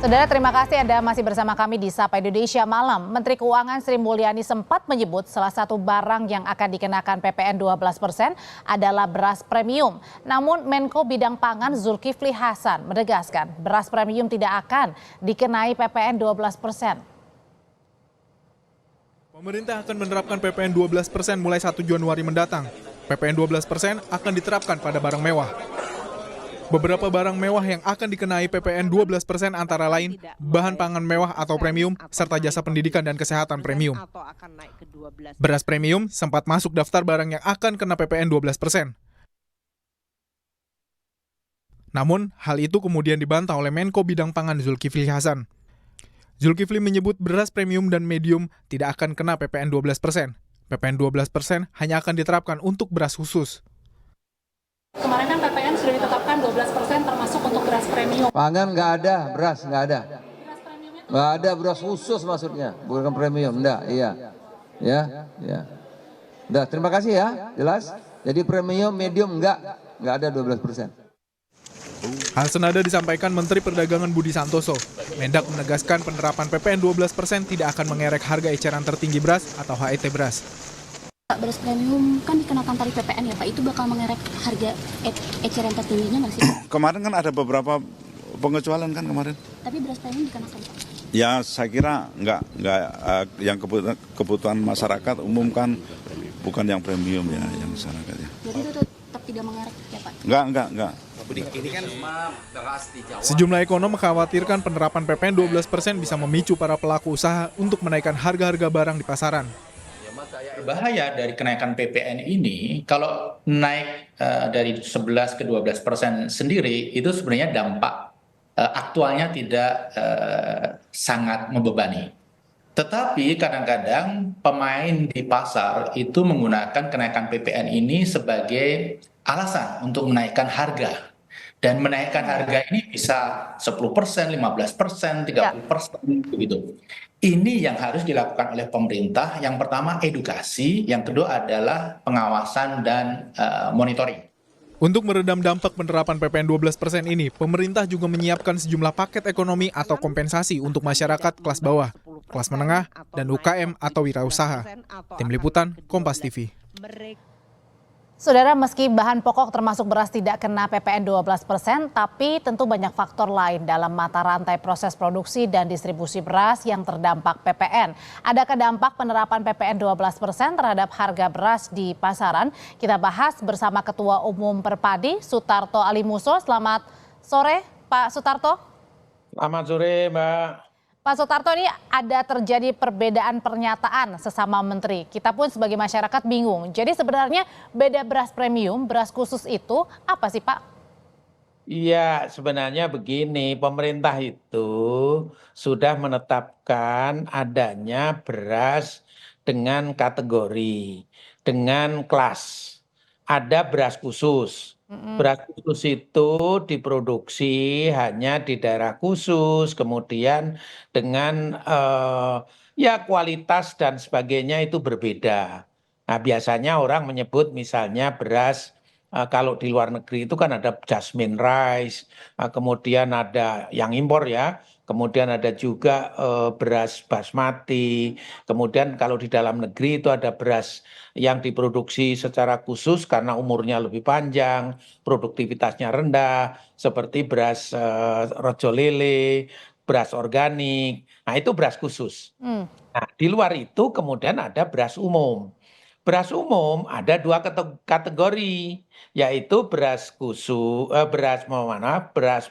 Saudara, terima kasih Anda masih bersama kami di Sapa Indonesia Malam. Menteri Keuangan Sri Mulyani sempat menyebut salah satu barang yang akan dikenakan PPN 12% adalah beras premium. Namun Menko Bidang Pangan Zulkifli Hasan menegaskan beras premium tidak akan dikenai PPN 12%. Pemerintah akan menerapkan PPN 12% mulai 1 Januari mendatang. PPN 12% akan diterapkan pada barang mewah. Beberapa barang mewah yang akan dikenai PPN 12% antara lain bahan pangan mewah atau premium, serta jasa pendidikan dan kesehatan premium. Beras premium sempat masuk daftar barang yang akan kena PPN 12%. Namun, hal itu kemudian dibantah oleh Menko Bidang Pangan Zulkifli Hasan. Zulkifli menyebut beras premium dan medium tidak akan kena PPN 12%. PPN 12% hanya akan diterapkan untuk beras khusus. Kemarin kan PPN sudah ditetapkan 12% termasuk untuk beras premium. Pangan nggak ada, beras nggak ada. Nggak ada beras khusus maksudnya, bukan premium, enggak, iya. Ya. Udah, terima kasih ya, jelas. Jadi premium, medium nggak ada 12%. Hal senada disampaikan Menteri Perdagangan Budi Santoso. Mendak menegaskan penerapan PPN 12% tidak akan mengerek harga eceran tertinggi beras atau HET beras. Beras premium kan dikenakan tarif PPN ya Pak, itu bakal mengerek harga eceran tertingginya nggak sih? Kemarin kan ada beberapa pengecualian kan kemarin. Tapi beras premium dikenakan Pak? Ya saya kira nggak yang kebutuhan masyarakat umum kan bukan yang premium ya, yang masyarakat ya. Jadi itu tetap tidak mengerek ya Pak? Enggak. Sejumlah ekonom mengkhawatirkan penerapan PPN 12% bisa memicu para pelaku usaha untuk menaikkan harga-harga barang di pasaran. Berbahaya dari kenaikan PPN ini, kalau naik dari 11 ke 12% sendiri, itu sebenarnya dampak aktualnya tidak sangat membebani. Tetapi kadang-kadang pemain di pasar itu menggunakan kenaikan PPN ini sebagai alasan untuk menaikkan harga. Dan menaikkan harga ini bisa 10%, 15%, 30%, begitu. Ini yang harus dilakukan oleh pemerintah. Yang pertama edukasi, yang kedua adalah pengawasan dan monitoring. Untuk meredam dampak penerapan PPN 12% ini, pemerintah juga menyiapkan sejumlah paket ekonomi atau kompensasi untuk masyarakat kelas bawah, kelas menengah, dan UKM atau wirausaha. Tim Liputan, Kompas TV. Saudara, meski bahan pokok termasuk beras tidak kena PPN 12%, tapi tentu banyak faktor lain dalam mata rantai proses produksi dan distribusi beras yang terdampak PPN. Adakah dampak penerapan PPN 12% terhadap harga beras di pasaran? Kita bahas bersama Ketua Umum Perpadi, Sutarto Alimuso. Selamat sore, Pak Sutarto. Selamat sore, Mbak. Pak Sutarto, ini ada terjadi perbedaan pernyataan sesama menteri. Kita pun sebagai masyarakat bingung. Jadi sebenarnya beda beras premium, beras khusus itu apa sih Pak? Iya, sebenarnya begini, pemerintah itu sudah menetapkan adanya beras dengan kategori, dengan kelas. Ada beras khusus. Beras khusus itu diproduksi hanya di daerah khusus, kemudian dengan ya kualitas dan sebagainya itu berbeda. Nah, biasanya orang menyebut misalnya beras kalau di luar negeri itu kan ada jasmine rice, kemudian ada yang impor ya, kemudian ada juga beras basmati, kemudian kalau di dalam negeri itu ada beras yang diproduksi secara khusus karena umurnya lebih panjang, produktivitasnya rendah, seperti beras rojo lele, beras organik. Nah, itu beras khusus. Nah, di luar itu kemudian ada beras umum. Beras umum ada dua kategori, yaitu beras khusus, beras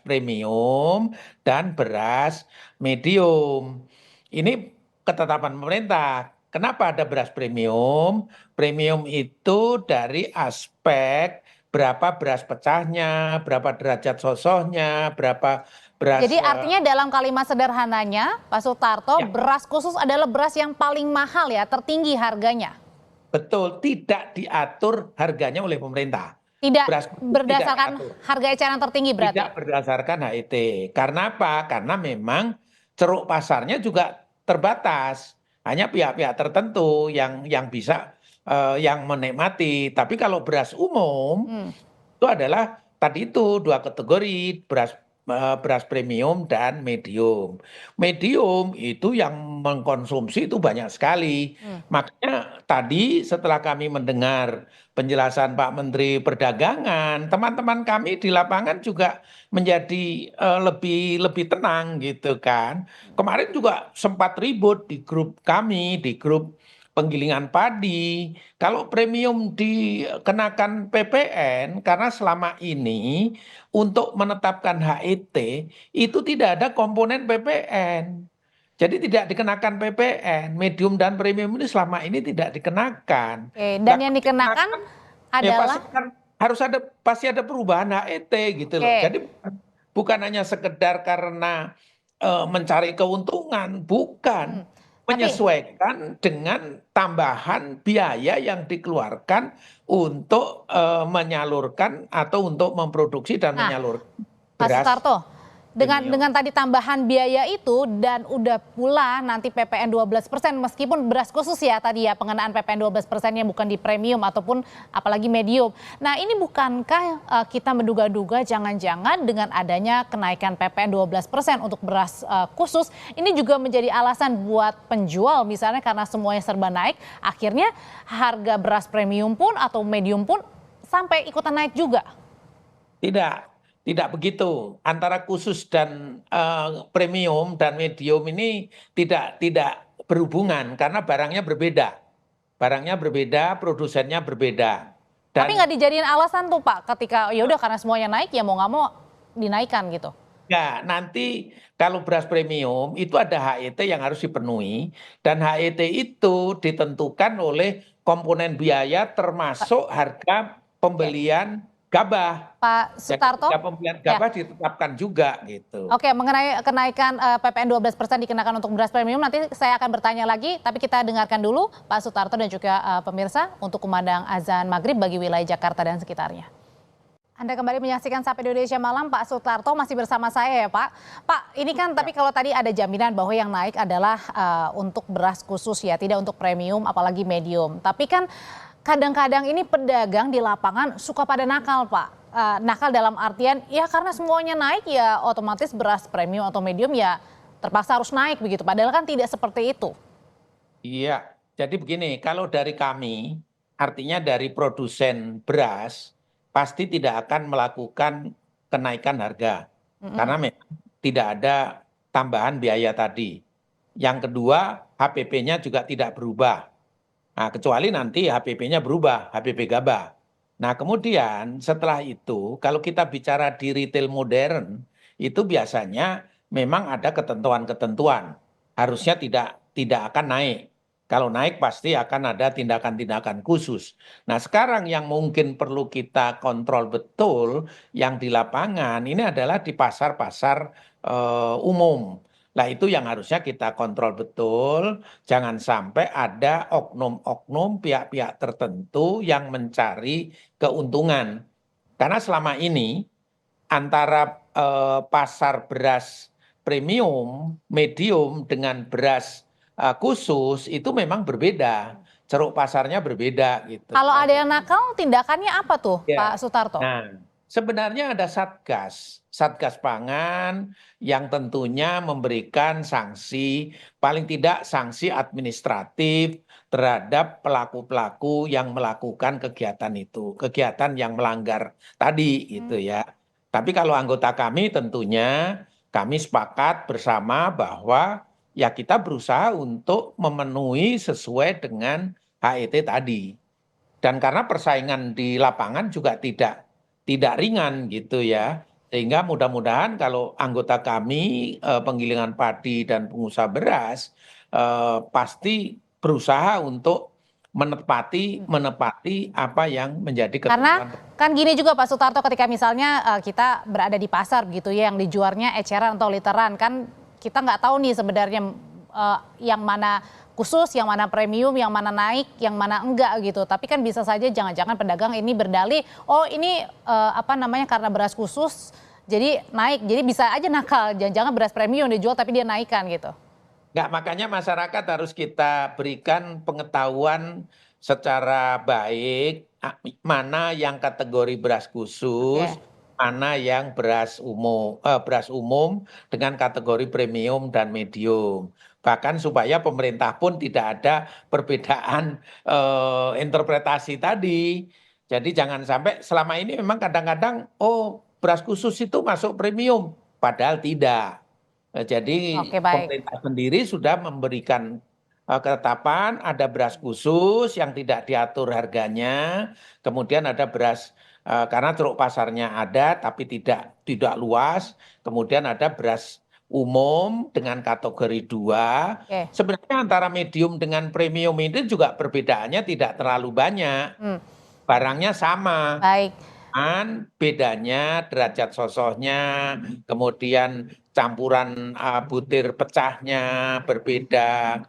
premium dan beras medium. Ini ketetapan pemerintah. Kenapa ada beras premium? Premium itu dari aspek berapa beras pecahnya, berapa derajat sosoknya, berapa beras. Jadi artinya dalam kalimat sederhananya, Pak Sutarto, beras khusus adalah beras yang paling mahal ya, tertinggi harganya. Betul, tidak diatur harganya oleh pemerintah. Tidak berdasarkan harga eceran tertinggi berarti? Tidak berdasarkan HET. Karena apa? Karena memang ceruk pasarnya juga terbatas. Hanya pihak-pihak tertentu yang bisa yang menikmati. Tapi kalau beras umum itu adalah tadi itu dua kategori, beras beras premium dan medium. Medium itu yang mengkonsumsi itu banyak sekali. Makanya tadi setelah kami mendengar penjelasan Pak Menteri Perdagangan, teman-teman kami di lapangan juga menjadi lebih lebih tenang gitu kan. Kemarin juga sempat ribut di grup kami, di grup penggilingan padi. Kalau premium dikenakan PPN, karena selama ini untuk menetapkan HET itu tidak ada komponen PPN. Jadi tidak dikenakan PPN, medium dan premium ini selama ini tidak dikenakan. Oke, dan Nah, yang kalau dikenakan ya pasti adalah kan harus ada pasti ada perubahan HET gitu loh. oke. Jadi bukan hanya sekedar karena mencari keuntungan, bukan. Tapi Menyesuaikan dengan tambahan biaya yang dikeluarkan untuk menyalurkan atau untuk memproduksi dan nah, menyalurkan Pak beras Sutarto, premium. dengan tadi tambahan biaya itu dan udah pula nanti PPN 12% meskipun beras khusus ya tadi ya pengenaan PPN 12%-nya bukan di premium ataupun apalagi medium. Nah, ini bukankah kita menduga-duga jangan-jangan dengan adanya kenaikan PPN 12% untuk beras khusus ini juga menjadi alasan buat penjual misalnya karena semuanya serba naik, akhirnya harga beras premium pun atau medium pun sampai ikutan naik juga. Tidak begitu. Antara khusus dan premium dan medium ini tidak berhubungan karena barangnya berbeda. Barangnya berbeda, produsennya berbeda. Tapi Dan nggak dijadiin alasan tuh Pak ketika ya udah karena semuanya naik ya mau nggak mau dinaikkan gitu. ya nanti kalau beras premium itu ada HET yang harus dipenuhi dan HET itu ditentukan oleh komponen biaya termasuk harga pembelian gabah. Pak Jadi Sutarto, harga pembelian ya. gabah ditetapkan juga gitu. Oke, mengenai kenaikan PPN 12% dikenakan untuk beras premium nanti saya akan bertanya lagi, tapi kita dengarkan dulu Pak Sutarto dan juga pemirsa untuk kumandang azan maghrib bagi wilayah Jakarta dan sekitarnya. Anda kembali menyaksikan Sapa Indonesia Malam, Pak Sutarto masih bersama saya ya Pak. Pak, ini kan tapi kalau tadi ada jaminan bahwa yang naik adalah untuk beras khusus ya, tidak untuk premium apalagi medium. Tapi kan kadang-kadang ini pedagang di lapangan suka pada nakal Pak. Nakal dalam artian ya karena semuanya naik ya otomatis beras premium atau medium ya terpaksa harus naik begitu. Padahal kan tidak seperti itu. Iya, jadi begini, kalau dari kami, artinya dari produsen beras, pasti tidak akan melakukan kenaikan harga. Karena memang tidak ada tambahan biaya tadi. Yang kedua, HPP-nya juga tidak berubah. Nah, kecuali nanti HPP-nya berubah, HPP gabah. Nah, kemudian setelah itu, kalau kita bicara di retail modern, itu biasanya memang ada ketentuan-ketentuan. Harusnya tidak akan naik. Kalau naik pasti akan ada tindakan-tindakan khusus. Nah, sekarang yang mungkin perlu kita kontrol betul yang di lapangan ini adalah di pasar-pasar umum. Nah, itu yang harusnya kita kontrol betul. Jangan sampai ada oknum-oknum pihak-pihak tertentu yang mencari keuntungan. Karena selama ini antara pasar beras premium, medium dengan beras khusus itu memang berbeda. Ceruk pasarnya berbeda gitu. Kalau ada yang nakal tindakannya apa tuh Ya. Pak Sutarto? Nah, sebenarnya ada Satgas Pangan yang tentunya memberikan sanksi, paling tidak sanksi administratif terhadap pelaku-pelaku yang melakukan kegiatan itu, kegiatan yang melanggar tadi gitu ya. Tapi kalau anggota kami tentunya kami sepakat bersama bahwa ya kita berusaha untuk memenuhi sesuai dengan HET tadi. Dan karena persaingan di lapangan juga tidak ringan gitu ya. Sehingga mudah-mudahan kalau anggota kami penggilingan padi dan pengusaha beras pasti berusaha untuk menepati apa yang menjadi Karena ketentuan. kan gini juga Pak Sutarto ketika misalnya kita berada di pasar gitu ya yang dijualnya eceran atau literan kan kita nggak tahu nih sebenarnya yang mana khusus, yang mana premium, yang mana naik, yang mana enggak gitu. Tapi kan bisa saja jangan-jangan pedagang ini berdalih, oh ini karena beras khusus jadi naik. Jadi bisa aja nakal, jangan-jangan beras premium dijual tapi dia naikkan gitu. Nggak, makanya masyarakat harus kita berikan pengetahuan secara baik mana yang kategori beras khusus, mana yang beras umum dengan kategori premium dan medium. Bahkan supaya pemerintah pun tidak ada perbedaan interpretasi tadi. Jadi jangan sampai selama ini memang kadang-kadang beras khusus itu masuk premium, padahal tidak. Jadi Oke, baik. pemerintah sendiri sudah memberikan ketetapan ada beras khusus yang tidak diatur harganya, kemudian ada beras karena ceruk pasarnya ada tapi tidak luas, kemudian ada beras umum dengan kategori 2. Oke. Sebenarnya antara medium dengan premium itu juga perbedaannya tidak terlalu banyak. Barangnya sama. Baik. Bedanya derajat sosoknya, kemudian campuran butir pecahnya berbeda.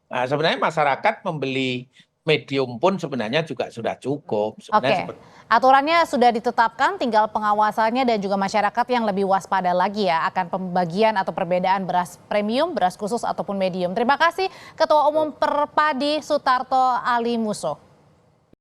Sebenarnya masyarakat membeli medium pun sebenarnya juga sudah cukup. Oke, aturannya sudah ditetapkan, tinggal pengawasannya dan juga masyarakat yang lebih waspada lagi ya akan pembagian atau perbedaan beras premium, beras khusus ataupun medium. Terima kasih Ketua Umum Perpadi Sutarto Ali Musso.